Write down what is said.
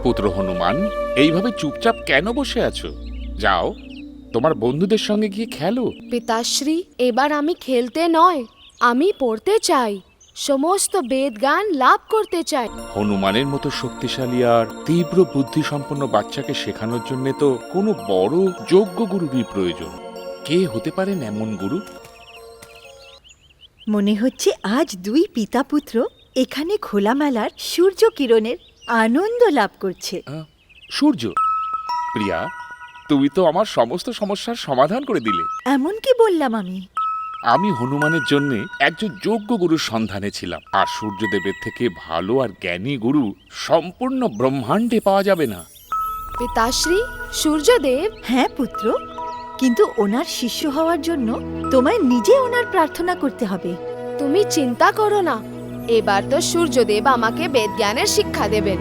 পুত্র হনুমান, এইভাবে চুপচাপ কেন বসে আছো? যাও, তোমার বন্ধুদের সঙ্গে গিয়ে খেলো। পিতাশ্রী, এবার আমি খেলতে নয়, আমি পড়তে চাই, সমস্ত বেদজ্ঞান লাভ করতে চাই। হনুমানের মতো শক্তিশালী আর তীব্র বুদ্ধিসম্পন্ন বাচ্চাকে শেখানোর জন্য তো কোনো বড় যোগ্য গুরুরই প্রয়োজন। কে হতে পারেন এমন গুরু? মনে হচ্ছে আজ দুই পিতা পুত্র এখানে খোলামেলার সূর্য কিরণের আনন্দ লাভ করছে। সূর্য? প্রিয়া, তুমি তো আমার সমস্ত সমস্যার সমাধান করে দিলে। এমন কি বললাম আমি? আমি হনুমানের জন্য একজন যোগ্য গুরুর সন্ধানে ছিলাম, আর সূর্যদেবের থেকে ভালো আর জ্ঞানী গুরু সম্পূর্ণ ব্রহ্মাণ্ডে পাওয়া যাবে না। পিতাশ্রী, সূর্যদেব? হ্যাঁ পুত্র, কিন্তু ওনার শিষ্য হওয়ার জন্য তোমায় নিজে ওনার প্রার্থনা করতে হবে। তুমি চিন্তা করো না, এবার তো সূর্যদেব আমাকে বেদজ্ঞানের শিক্ষা দেবেন।